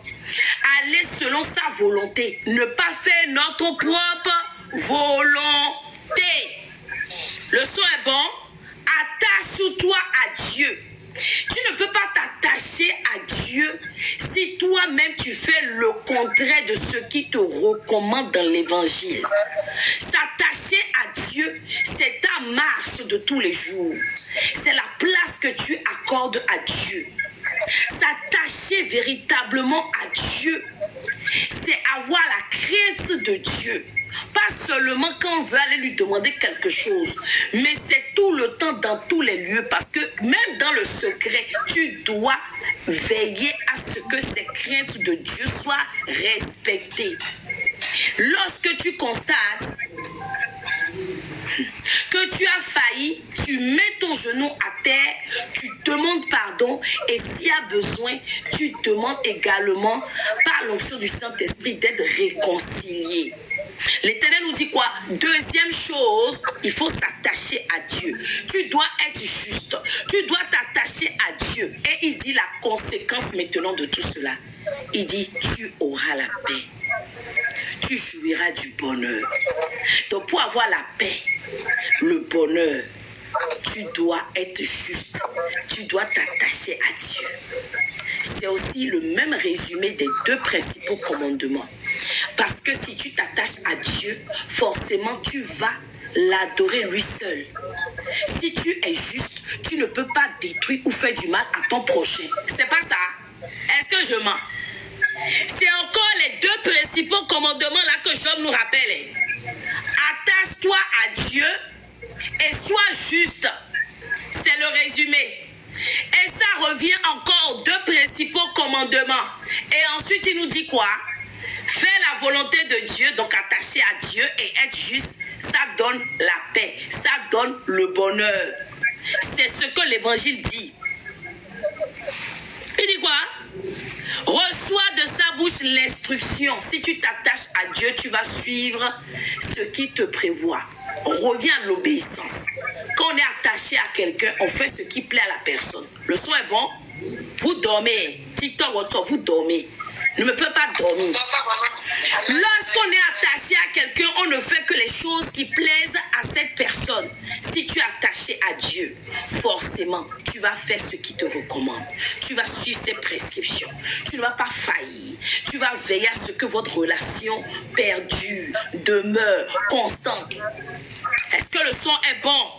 Aller selon sa volonté. Ne pas faire notre propre volonté. Le son est bon? Attache-toi à Dieu. Tu ne peux pas t'attacher à Dieu si toi-même tu fais le contraire de ce qui te recommande dans l'évangile. S'attacher à Dieu, c'est ta marche de tous les jours. C'est la place que tu accordes à Dieu. S'attacher véritablement à Dieu, c'est avoir la crainte de Dieu. Pas seulement quand on veut aller lui demander quelque chose, mais c'est tout le temps dans tous les lieux, parce que même dans le secret, tu dois veiller à ce que ces craintes de Dieu soient respectées. Lorsque tu constates que tu as failli, tu mets ton genou à terre, tu demandes pardon, et s'il y a besoin, tu demandes également par l'onction du Saint-Esprit d'être réconcilié. L'Éternel nous dit quoi? Deuxième chose, il faut s'attacher à Dieu. Tu dois être juste. Tu dois t'attacher à Dieu. Et il dit la conséquence maintenant de tout cela. Il dit, tu auras la paix. Tu jouiras du bonheur. Donc pour avoir la paix, le bonheur, tu dois être juste. Tu dois t'attacher à Dieu. C'est aussi le même résumé des deux principaux commandements. Parce que si tu t'attaches à Dieu, forcément tu vas l'adorer lui seul. Si tu es juste, tu ne peux pas détruire ou faire du mal à ton prochain. C'est pas ça? Est-ce que je mens? C'est encore les deux principaux commandements là que Job nous rappelle. Attache-toi à Dieu et sois juste. C'est le résumé. Et ça revient encore aux deux principaux commandements. Et ensuite, il nous dit quoi? Faire la volonté de Dieu, donc attaché à Dieu et être juste, ça donne la paix, ça donne le bonheur. C'est ce que l'évangile dit. Il dit quoi? Reçois de sa bouche l'instruction. Si tu t'attaches à Dieu, tu vas suivre ce qui te prévoit. Reviens à l'obéissance. Quand on est attaché à quelqu'un, on fait ce qui plaît à la personne. Le son est bon? Vous dormez. TikTok, WhatsApp, vous dormez. Ne me fais pas dormir. Lorsqu'on est attaché à quelqu'un, on ne fait que les choses qui plaisent à cette personne. Si tu es attaché à Dieu, forcément, tu vas faire ce qu'il te recommande. Tu vas suivre ses prescriptions. Tu ne vas pas faillir. Tu vas veiller à ce que votre relation perdure, demeure constante. Est-ce que le son est bon?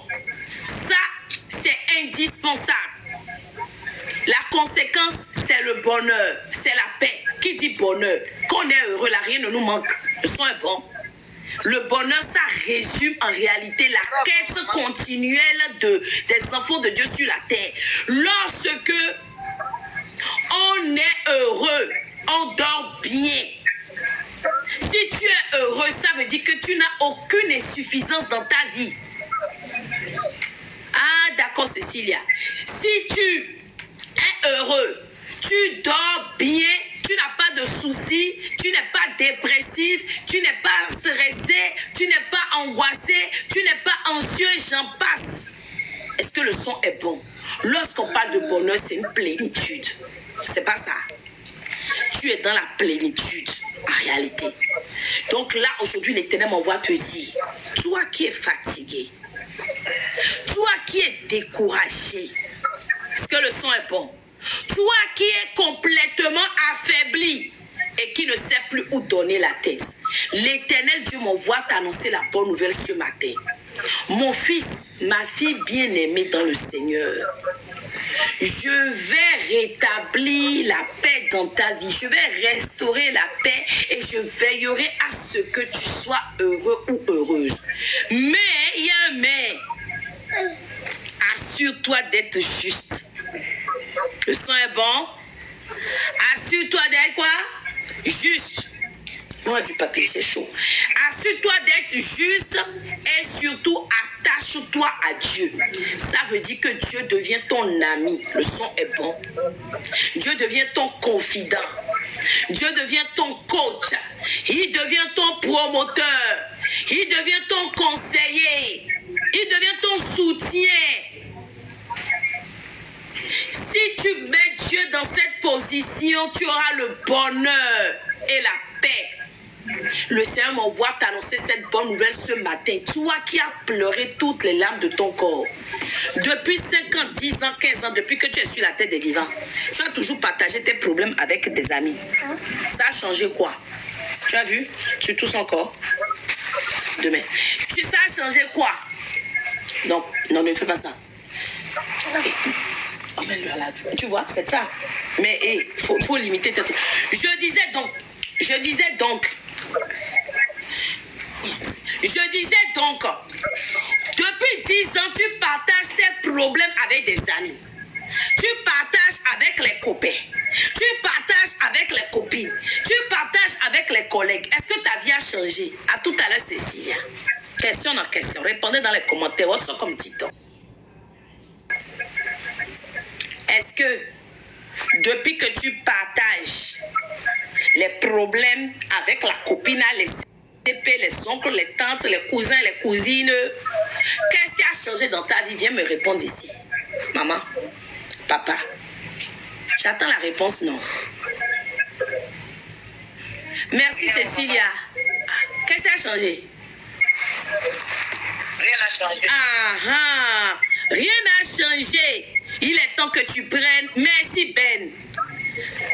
Ça, c'est indispensable. La conséquence, c'est le bonheur, c'est la paix. Qui dit bonheur? Quand on est heureux, là, rien ne nous manque. Le son est bon. Le bonheur, ça résume en réalité la quête continuelle des enfants de Dieu sur la terre. Lorsque on est heureux, on dort bien. Si tu es heureux, ça veut dire que tu n'as aucune insuffisance dans ta vie. Ah, d'accord, Cécilia. Si tu es heureux, tu dors bien, tu n'as pas de soucis, tu n'es pas dépressif, tu n'es pas stressé, tu n'es pas angoissé, tu n'es pas anxieux, j'en passe. Est-ce que le son est bon? Lorsqu'on parle de bonheur, c'est une plénitude. C'est pas ça. Tu es dans la plénitude, en réalité. Donc là, aujourd'hui, l'Éternel m'envoie te dire, toi qui es fatigué, toi qui es découragé, est-ce que le son est bon? Toi qui es complètement affaibli et qui ne sait plus où donner la tête, l'Éternel Dieu m'envoie t'annoncer la bonne nouvelle ce matin. Mon fils, ma fille bien-aimée dans le Seigneur, je vais rétablir la paix dans ta vie. Je vais restaurer la paix et je veillerai à ce que tu sois heureux ou heureuse. Mais, il y a un mais. Assure-toi d'être juste. Le son est bon? Assure-toi d'être quoi? Juste. Donne-moi du papier, c'est chaud. Assure-toi d'être juste et surtout attache-toi à Dieu. Ça veut dire que Dieu devient ton ami. Le son est bon. Dieu devient ton confident. Dieu devient ton coach. Il devient ton promoteur. Il devient ton conseiller. Il devient ton soutien. Si tu mets Dieu dans cette position, tu auras le bonheur et la paix. Le Seigneur m'envoie t'annoncer cette bonne nouvelle ce matin. Toi qui as pleuré toutes les larmes de ton corps. Depuis 5 ans, 10 ans, 15 ans, depuis que tu es sur la terre des vivants, tu as toujours partagé tes problèmes avec tes amis. Ça a changé quoi? Tu as vu? Tu tousses encore? Demain. Ça a changé quoi? Donc, non, ne fais pas ça. Tu vois, c'est ça. Mais il faut limiter tes trucs. Je disais donc, depuis 10 ans, tu partages tes problèmes avec des amis. Tu partages avec les copains. Tu partages avec les copines. Tu partages avec les collègues. Est-ce que ta vie a changé? À tout à l'heure, Cécilia. Question en question. Répondez dans les commentaires. Autres sont comme TikTok. Est-ce que depuis que tu partages les problèmes avec la copine, les CP, les oncles, les tantes, les cousins, les cousines, qu'est-ce qui a changé dans ta vie? Viens me répondre ici. Maman, papa, j'attends la réponse non. Merci Cécilia. Qu'est-ce qui a changé? Rien n'a changé. Rien n'a changé. Il est temps que tu prennes, merci Ben,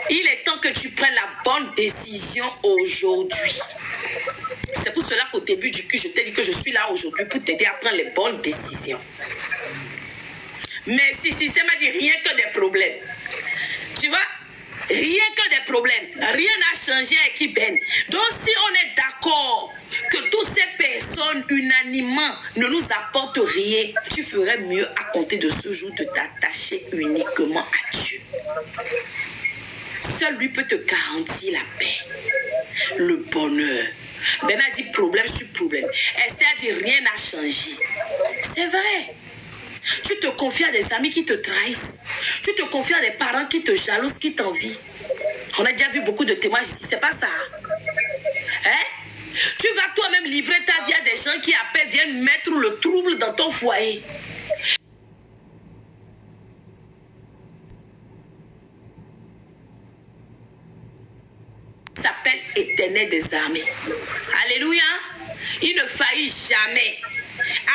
il est temps que tu prennes la bonne décision aujourd'hui. C'est pour cela qu'au début du culte, je t'ai dit que je suis là aujourd'hui pour t'aider à prendre les bonnes décisions. Mais si système a dit rien que des problèmes, tu vois, rien que des problèmes, rien n'a changé avec Iben. Donc si on est d'accord que toutes ces personnes unanimement ne nous apportent rien, tu ferais mieux à compter de ce jour de t'attacher uniquement à Dieu. Seul lui peut te garantir la paix, le bonheur. Ben a dit problème sur problème. Esther a dit rien n'a changé. C'est vrai. Tu te confies à des amis qui te trahissent. Tu te confies à des parents qui te jalousent, qui t'envient. On a déjà vu beaucoup de témoignages ici. C'est pas ça. Hein? Tu vas toi-même livrer ta vie à des gens qui appellent, viennent mettre le trouble dans ton foyer. S'appelle Éternel des armées. Alléluia. Il ne faillit jamais.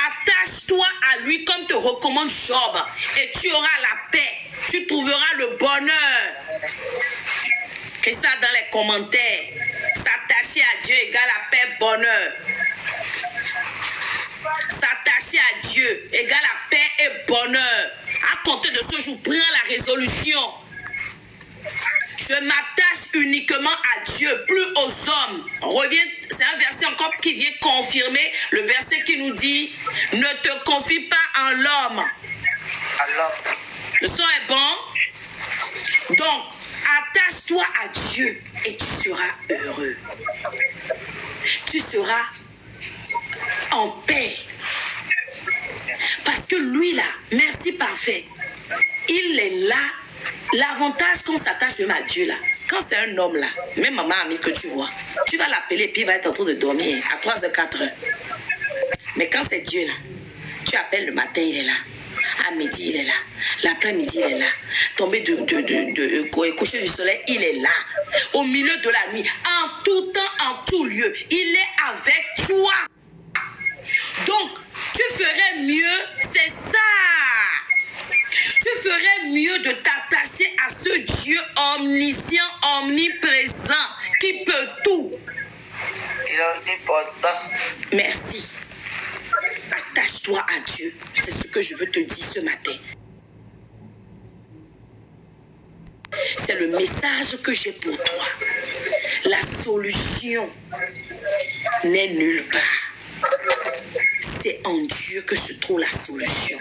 Attache-toi à lui comme te recommande Job et tu auras la paix. Tu trouveras le bonheur. Que ça dans les commentaires. S'attacher à Dieu égale la paix, bonheur. S'attacher à Dieu égale la paix et bonheur. À compter de ce jour, prends la résolution. Je m'attache uniquement à Dieu, plus aux hommes. On revient, c'est un verset encore qui vient confirmer le verset qui nous dit « Ne te confie pas en l'homme ». Le son est bon? Donc, attache-toi à Dieu et tu seras heureux. Tu seras en paix. Parce que lui là, merci parfait, il est là. L'avantage qu'on s'attache même à Dieu là, quand c'est un homme là, même maman amie que tu vois, tu vas l'appeler et puis il va être en train de dormir à 3h, 4h. Mais quand c'est Dieu là, tu appelles le matin, il est là. À midi, il est là. L'après-midi, il est là. Tombé coucher du soleil, il est là. Au milieu de la nuit, en tout temps, en tout lieu, il est avec toi. Donc, tu ferais mieux, c'est ça. Tu ferais mieux de t'attacher à ce Dieu omniscient, omniprésent, qui peut tout. Merci. Attache-toi à Dieu. C'est ce que je veux te dire ce matin. C'est le message que j'ai pour toi. La solution n'est nulle part. C'est en Dieu que se trouve la solution.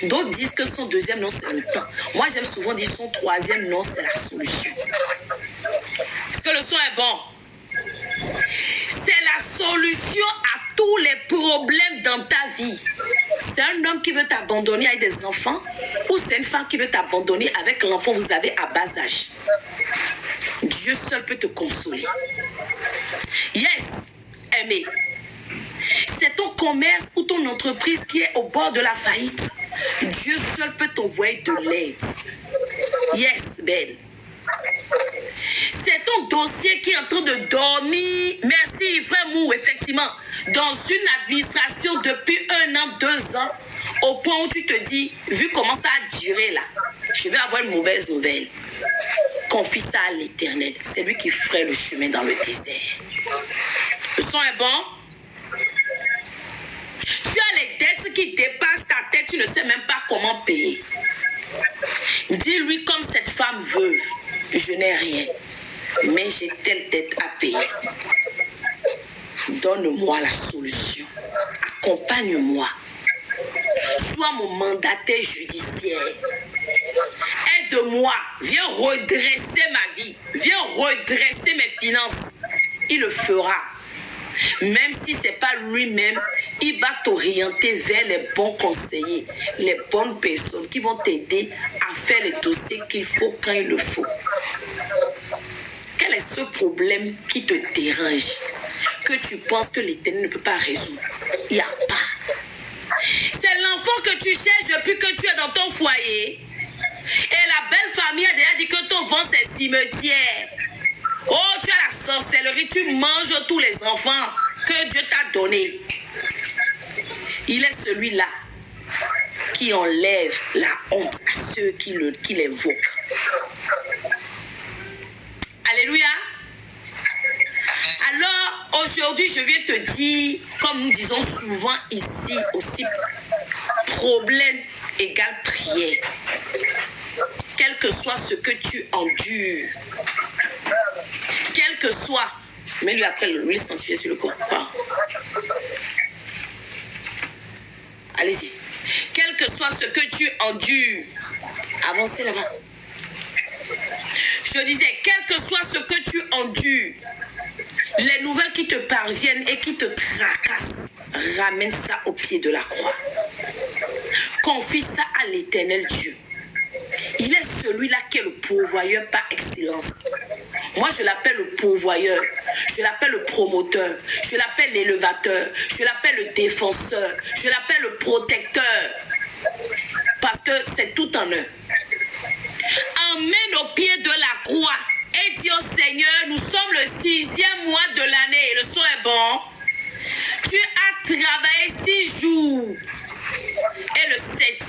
D'autres disent que son deuxième nom, c'est le temps. Moi, j'aime souvent dire son troisième nom, c'est la solution. Est-ce que le son est bon? problème dans ta vie, c'est un homme qui veut t'abandonner avec des enfants ou c'est une femme qui veut t'abandonner avec l'enfant que vous avez à bas âge. Dieu seul peut te consoler. Yes, aimé. C'est ton commerce ou ton entreprise qui est au bord de la faillite. Dieu seul peut t'envoyer de l'aide. Yes, belle. C'est ton dossier qui est en train de dormir. Merci, frère Mou, effectivement. Dans une administration depuis 1 an, 2 ans, au point où tu te dis, vu comment ça a duré là, je vais avoir une mauvaise nouvelle. Confie ça à l'Éternel. C'est lui qui ferait le chemin dans le désert. Le son est bon? Tu as les dettes qui dépassent ta tête, tu ne sais même pas comment payer. Dis-lui comme cette femme veuve, je n'ai rien, mais j'ai telle dette à payer. Donne-moi la solution. Accompagne-moi. Sois mon mandataire judiciaire. Aide-moi. Viens redresser ma vie. Viens redresser mes finances. Il le fera. Même si ce n'est pas lui-même, il va t'orienter vers les bons conseillers, les bonnes personnes qui vont t'aider à faire les dossiers qu'il faut quand il le faut. Quel est ce problème qui te dérange, que tu penses que l'Éternel ne peut pas résoudre? Il n'y a pas. C'est l'enfant que tu cherches depuis que tu es dans ton foyer. Et la belle famille a déjà dit que ton ventre c'est cimetière. Oh, tu as la sorcellerie, tu manges tous les enfants que Dieu t'a donnés. Il est celui-là qui enlève la honte à ceux qui l'invoquent. Alléluia. Alors, aujourd'hui, je viens te dire, comme nous disons souvent ici aussi, problème égale prière. Quel que soit ce que tu endures, quel que soit, mets-lui après l'huile sanctifiée sur le corps. Allez-y. Quel que soit ce que tu endures, avancez là-bas. Je disais, quel que soit ce que tu endures, les nouvelles qui te parviennent et qui te tracassent, ramène ça au pied de la croix. Confie ça à l'Éternel Dieu. Il est celui-là qui est le pourvoyeur par excellence. Moi, je l'appelle le pourvoyeur, je l'appelle le promoteur, je l'appelle l'élevateur, je l'appelle le défenseur, je l'appelle le protecteur. Parce que c'est tout en un. Emmène au pied de la croix et dis au Seigneur, nous sommes le 6e mois de l'année. Le son est bon. Tu as travaillé 6 jours et le 7e